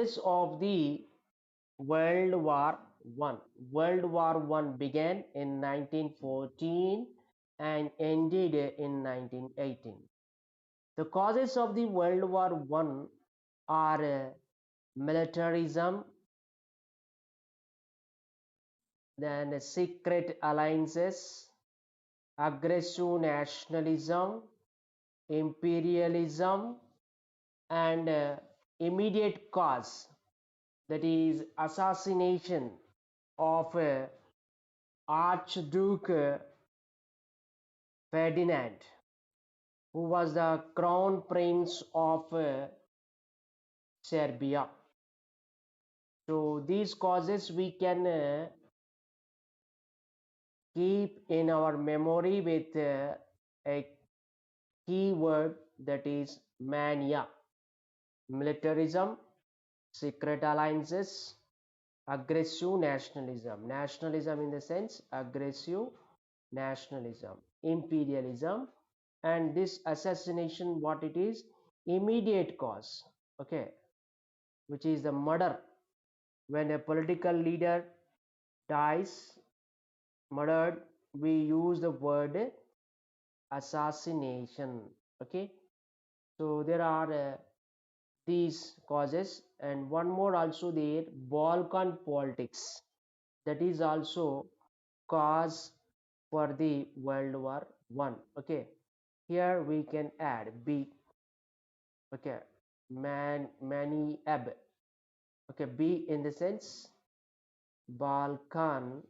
This of the World War One. World War One began in 1914 and ended in 1918. The causes of the World War One are militarism, then secret alliances, aggressive nationalism, imperialism, and immediate cause, that is assassination of Archduke Ferdinand, who was the crown prince of Serbia. So these causes we can keep in our memory with a keyword, that is mania: militarism, secret alliances, aggressive nationalism. Nationalism in the sense aggressive nationalism, imperialism, and this assassination, what it is, immediate cause, okay, which is the murder. When a political leader dies, murdered, we use the word assassination, okay. So there are these causes, and one more also there, Balkan politics, that is also cause for the World War One, okay. Here we can add B, okay, many ab, okay, B in the sense Balkan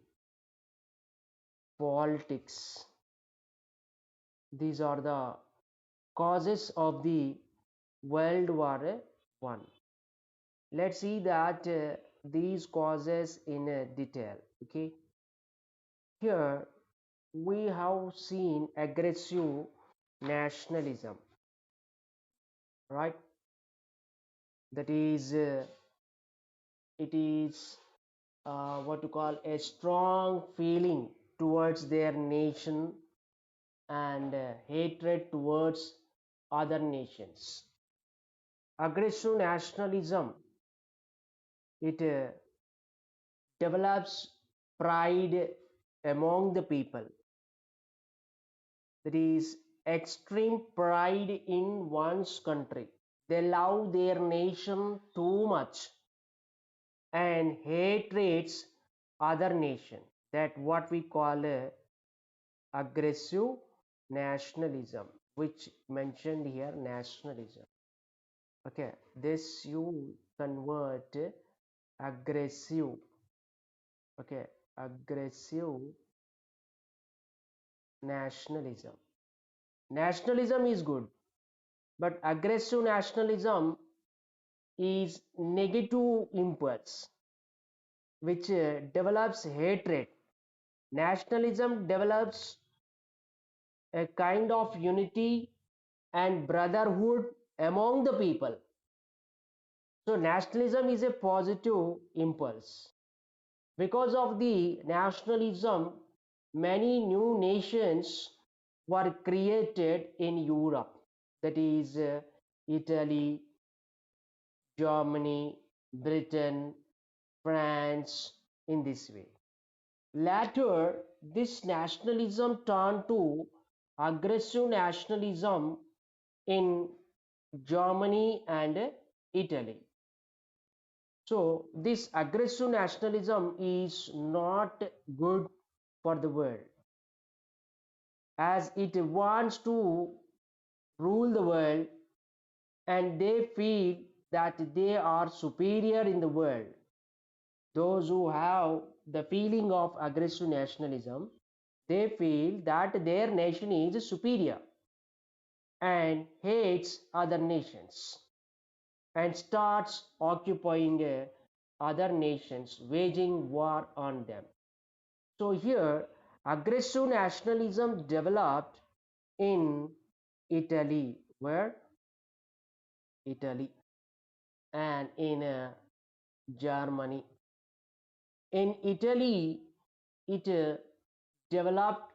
politics. These are the causes of the World War One. Let's see that these causes in detail, okay. Here we have seen aggressive nationalism, right? That is it is what to call a strong feeling towards their nation and hatred towards other nations. Aggressive nationalism, it develops pride among the people. There is extreme pride in one's country. They love their nation too much and hates other nation. That what we call aggressive nationalism, which mentioned here nationalism. Okay, this you convert aggressive. Okay, aggressive nationalism. Nationalism is good, but aggressive nationalism is negative impulse which develops hatred. Nationalism develops a kind of unity and brotherhood among the people. So nationalism is a positive impulse. Because of the nationalism, many new nations were created in Europe, that is Italy, Germany, Britain, France, in this way. Later, this nationalism turned to aggressive nationalism in Germany and Italy. So, this aggressive nationalism is not good for the world, as it wants to rule the world and they feel that they are superior in the world. Those who have the feeling of aggressive nationalism, they feel that their nation is superior and hates other nations and starts occupying other nations, waging war on them. So here, aggressive nationalism developed in Italy, where Italy, and in Germany. In Italy, it developed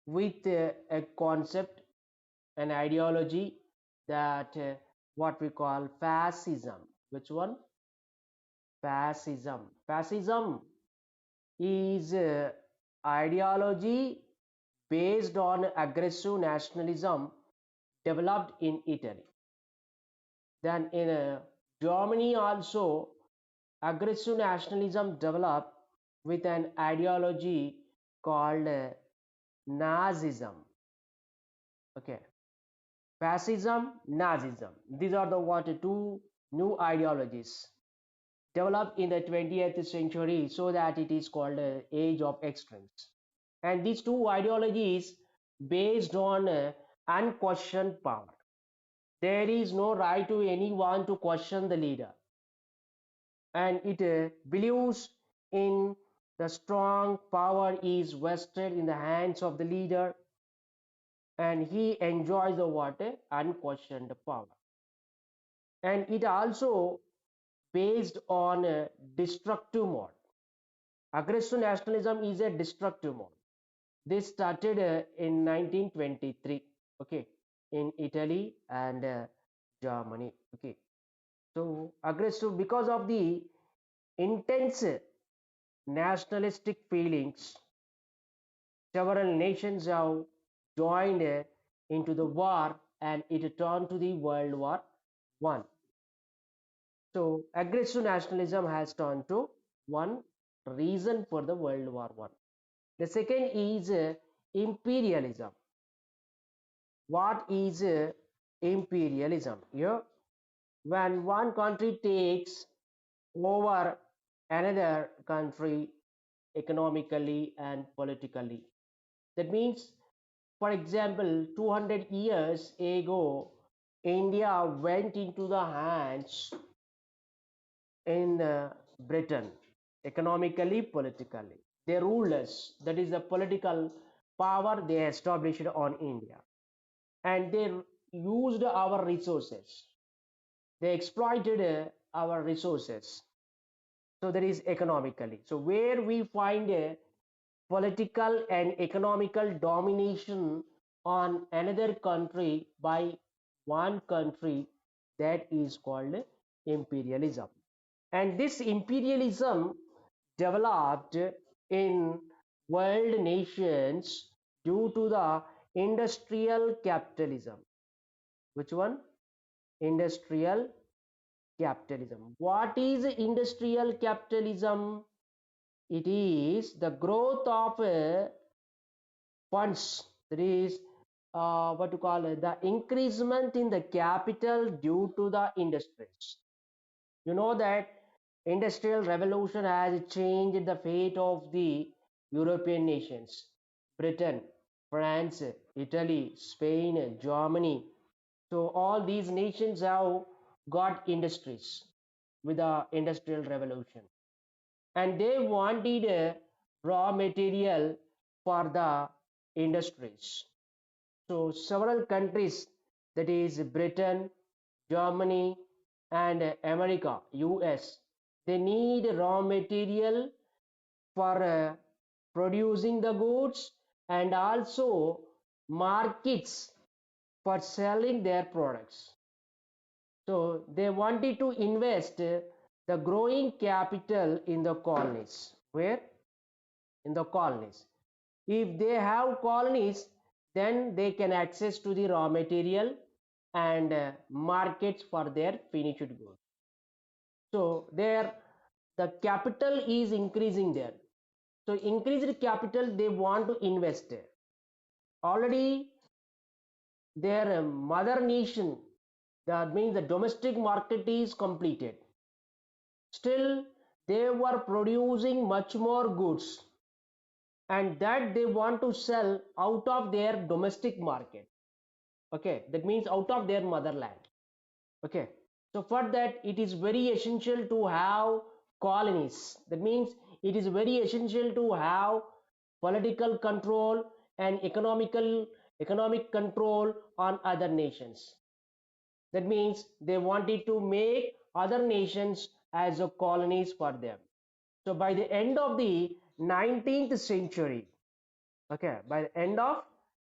with a concept, an ideology, that what we call fascism. Which one? Fascism. Fascism is ideology based on aggressive nationalism developed in Italy. Then in Germany also aggressive nationalism developed with an ideology called Nazism. Okay, fascism, Nazism. These are the what two new ideologies developed in the 20th century, so that it is called age of extremes. And these two ideologies based on unquestioned power. There is no right to anyone to question the leader, and it believes in the strong power is vested in the hands of the leader, and he enjoys the what unquestioned power. And it also based on a destructive mode. Aggressive nationalism is a destructive mode. This started in 1923, okay, in Italy and Germany, okay. So aggressive because of the intense nationalistic feelings, several nations have joined into the war, and it turned to the World War One. So aggressive nationalism has turned to one reason for the World War One. The second is imperialism. What is imperialism? Here, when one country takes over another country economically and politically. That means, for example, 200 years ago, India went into the hands in Britain, economically, politically. They ruled us. That is the political power they established on India. And they used our resources. They exploited our resources. So that is economically. So where we find a political and economical domination on another country by one country, that is called imperialism. And this imperialism developed in world nations due to the industrial capitalism. Which one? Industrial capitalism. What is industrial capitalism? It is the growth of funds. That is what to call it, the increasement in the capital due to the industries. You know that industrial revolution has changed the fate of the European nations. Britain, France, Italy, Spain, Germany. So all these nations have got industries with the industrial revolution, and they wanted a raw material for the industries. So several countries, that is Britain, Germany, and America, US, they need raw material for producing the goods, and also markets for selling their products. So they wanted to invest the growing capital in the colonies. Where? In the colonies. If they have colonies, then they can access to the raw material and markets for their finished goods. So there, the capital is increasing there. So increased capital, they want to invest there. Already their mother nation, that means the domestic market is completed. Still, they were producing much more goods, and that they want to sell out of their domestic market. Okay, that means out of their motherland. Okay, so for that, it is very essential to have colonies. That means it is very essential to have political control and economic control on other nations. That means they wanted to make other nations as a colonies for them. So by the end of the 19th century, okay, by the end of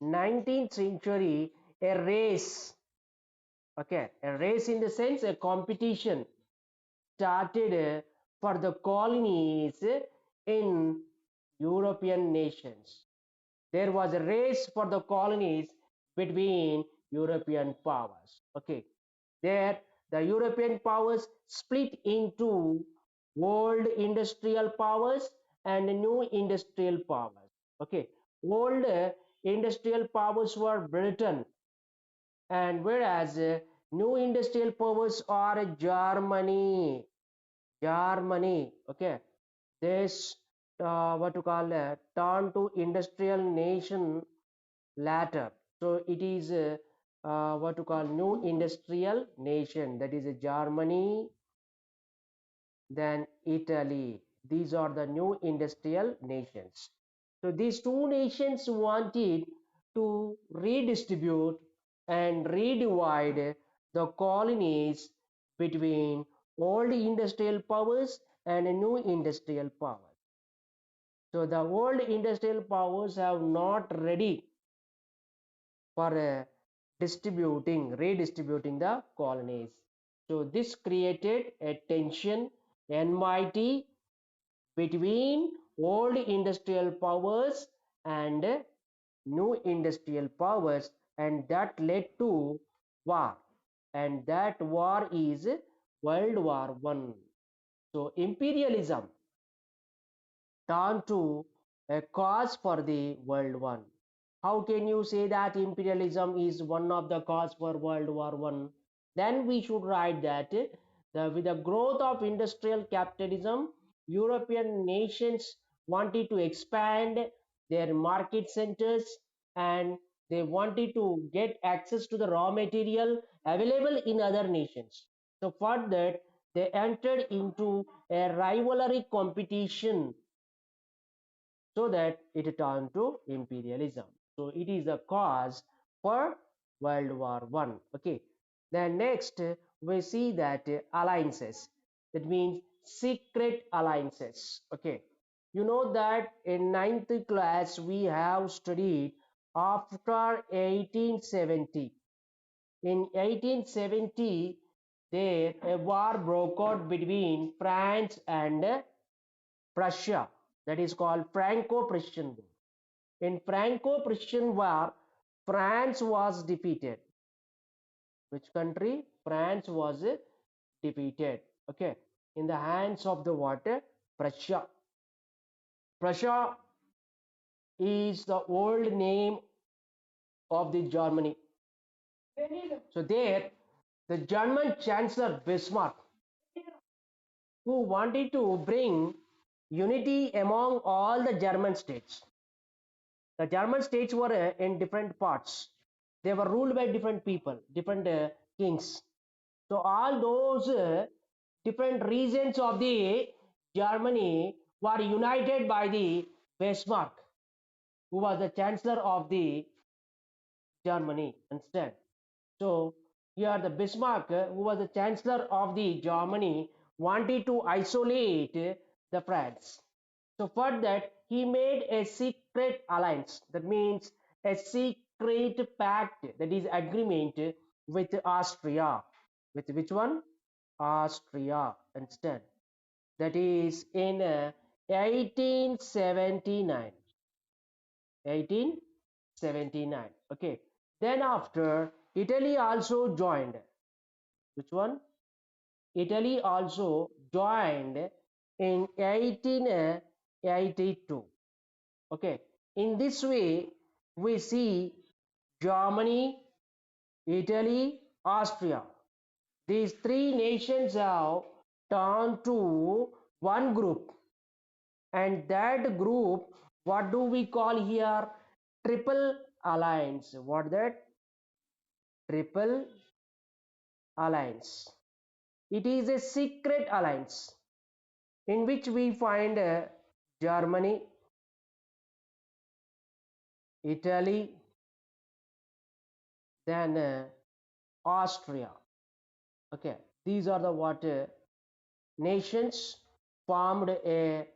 19th century, a race, okay, a race in the sense a competition started for the colonies in European nations. There was a race for the colonies between European powers. Okay, there the European powers split into old industrial powers and new industrial powers. Okay, old industrial powers were Britain, and whereas new industrial powers are Germany. Germany. Okay, this what to call turn to industrial nation latter. So it is what to call new industrial nation, that is Germany, then Italy. These are the new industrial nations. So these two nations wanted to redistribute and redivide the colonies between old industrial powers and new industrial powers. So the old industrial powers have not ready for redistributing the colonies. So this created a tension, enmity between old industrial powers and new industrial powers, and that led to war. And that war is World War One. So imperialism turned to a cause for the World War. How can you say that imperialism is one of the cause for World War One? Then we should write that with the growth of industrial capitalism, European nations wanted to expand their market centers, and they wanted to get access to the raw material available in other nations. So for that, they entered into a rivalry competition, so that it turned to imperialism. So it is a cause for World War One. Okay. Then next we see that alliances. That means secret alliances. Okay. You know that in ninth class we have studied after 1870. In 1870, there a war broke out between France and Prussia, that is called Franco-Prussian War. In Franco-Prussian War, France was defeated. Which country? France was defeated. Okay, in the hands of the what? Prussia. Prussia is the old name of the Germany. So there, the German Chancellor Bismarck, who wanted to bring unity among all the German states. The German states were in different parts. They were ruled by different people, different kings. So all those different regions of the Germany were united by the Bismarck, who was the chancellor of the Germany instead. So here the Bismarck, who was the chancellor of the Germany, wanted to isolate the France. So for that, he made a secret alliance. That means a secret pact, that is agreement with Austria. With which one? Austria instead. That is in 1879. 1879. Okay. Then after, Italy also joined. Which one? Italy also joined in 1882. Okay, in this way we see Germany, Italy, Austria, these three nations have turned to one group, and that group, what do we call here? Triple alliance. What that? Triple alliance. It is a secret alliance in which we find Germany, Italy, then Austria. Okay, these are the what nations formed a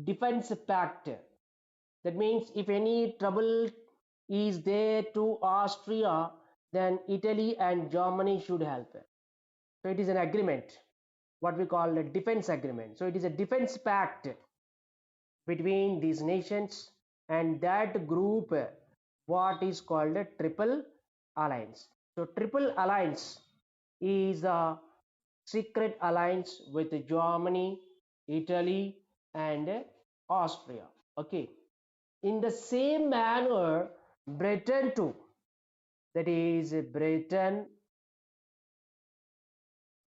defense pact. That means if any trouble is there to Austria, then Italy and Germany should help. So it is an agreement. what we call a defense agreement. So it is a defense pact between these nations, and that group what is called a triple alliance. So triple alliance is a secret alliance with Germany, Italy, and Austria. Okay. In the same manner, Britain too. That is Britain,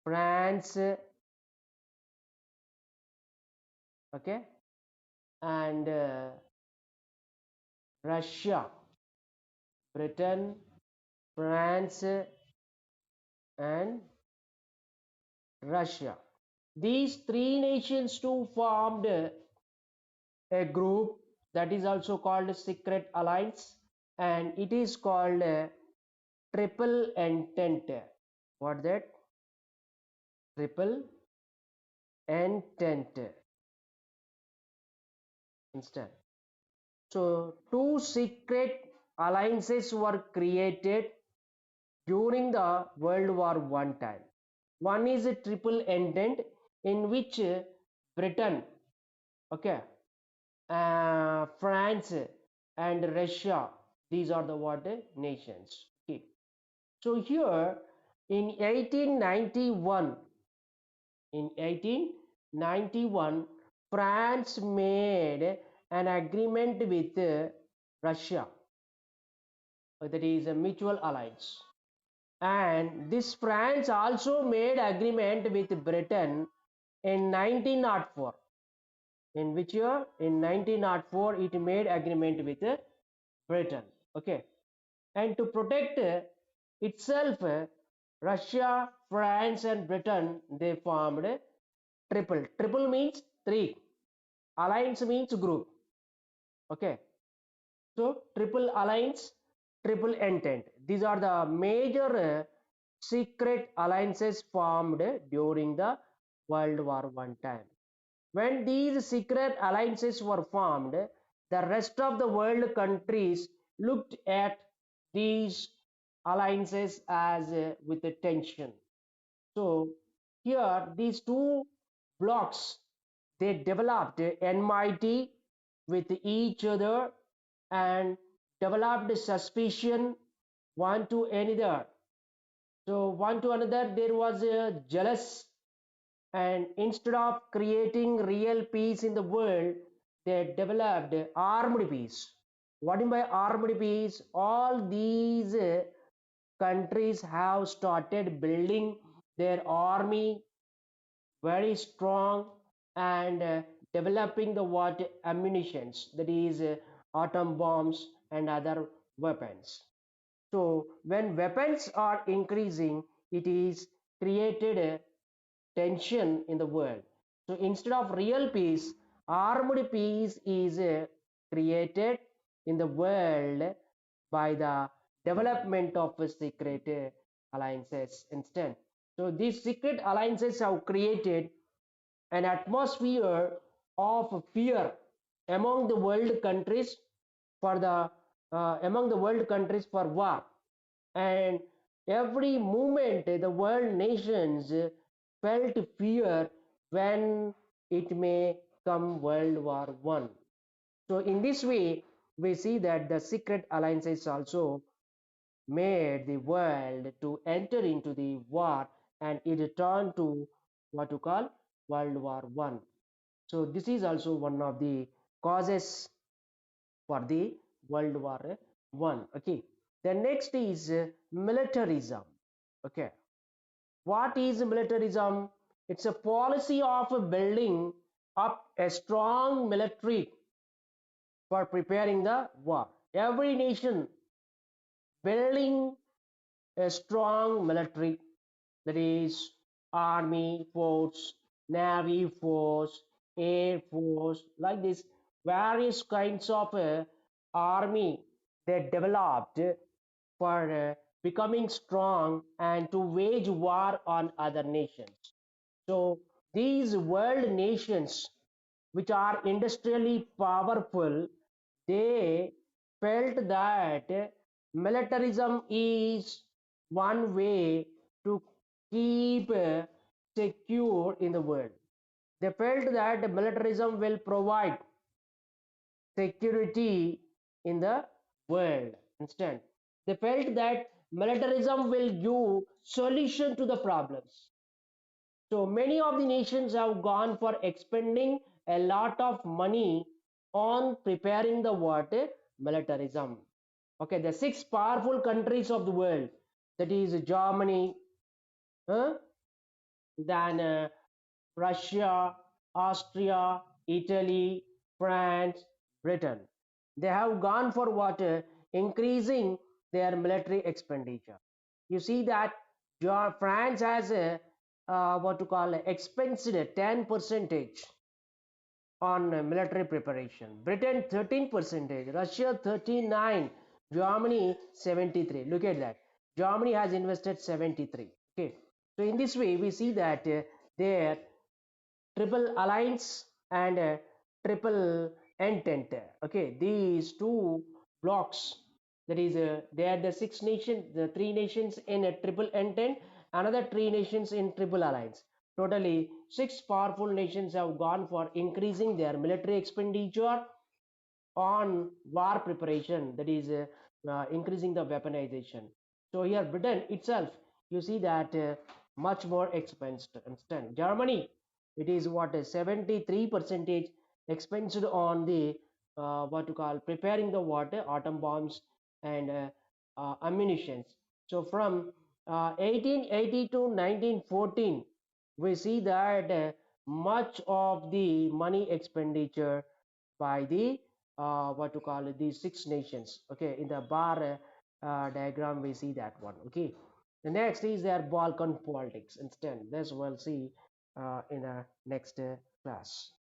France, okay, and Russia. Britain, France, and Russia. These three nations too formed a group that is also called a secret alliance, and it is called a triple entente. What that? Triple entente. Instead. So two secret alliances were created during the World War One time. One is a triple entente in which Britain, okay, France and Russia, these are the what nations. Okay. So here in 1891, in 1891, France made an agreement with Russia, that is a mutual alliance. And this France also made agreement with Britain in 1904. In which year? In 1904, it made agreement with Britain. Okay. And to protect itself, Russia, France, and Britain, they formed a triple. Triple means three. Alliance means group. Okay. So triple alliance, triple entente. These are the major secret alliances formed during the World War One time. When these secret alliances were formed, the rest of the world countries looked at these alliances as with attention. So here these two blocks, they developed enmity with each other and developed suspicion one to another. So one to another there was a jealous, and instead of creating real peace in the world, they developed armed peace. What do you mean by armed peace? All these countries have started building their army very strong, and developing the what ammunitions, that is atom bombs and other weapons. So when weapons are increasing, it is created a tension in the world. So instead of real peace, armed peace is created in the world by the development of secret alliances instead. So these secret alliances have created an atmosphere of fear among the world countries for the among the world countries for war. And every moment the world nations felt fear when it may come World War One. So in this way, we see that the secret alliances also made the world to enter into the war, and it turned to what you call World War One. So this is also one of the causes for the World War One. Okay. The next is militarism. Okay. What is militarism? It's a policy of building up a strong military for preparing the war. Every nation building a strong military, that is army force, navy force, air force, like this various kinds of army they developed for becoming strong and to wage war on other nations. So these world nations which are industrially powerful, they felt that militarism is one way to keep secure in the world. They felt that militarism will provide security in the world. Instead, they felt that militarism will give solution to the problems. So many of the nations have gone for expending a lot of money on preparing the what militarism. Okay, the six powerful countries of the world, that is Germany, huh? Then Russia, Austria, Italy, France, Britain. They have gone for what? Increasing their military expenditure. You see that France has a what to call expensed 10 percentage on military preparation. Britain 13 percentage, Russia 39, Germany 73. Look at that. Germany has invested 73. Okay. So in this way, we see that their triple alliance and triple entente. Okay, these two blocks, that is they are the six nations, the three nations in a triple entente, another three nations in triple alliance. Totally six powerful nations have gone for increasing their military expenditure on war preparation, that is increasing the weaponization. So here Britain itself, you see that much more expensive. Instead Germany, it is what is 73 percentage expensed on the what to call preparing the water atom bombs and ammunitions. So from 1880 to 1914, we see that much of the money expenditure by the what to call it, these six nations. Okay, in the bar diagram we see that one. Okay, the next is their Balkan politics. Instead this we'll see in the next class.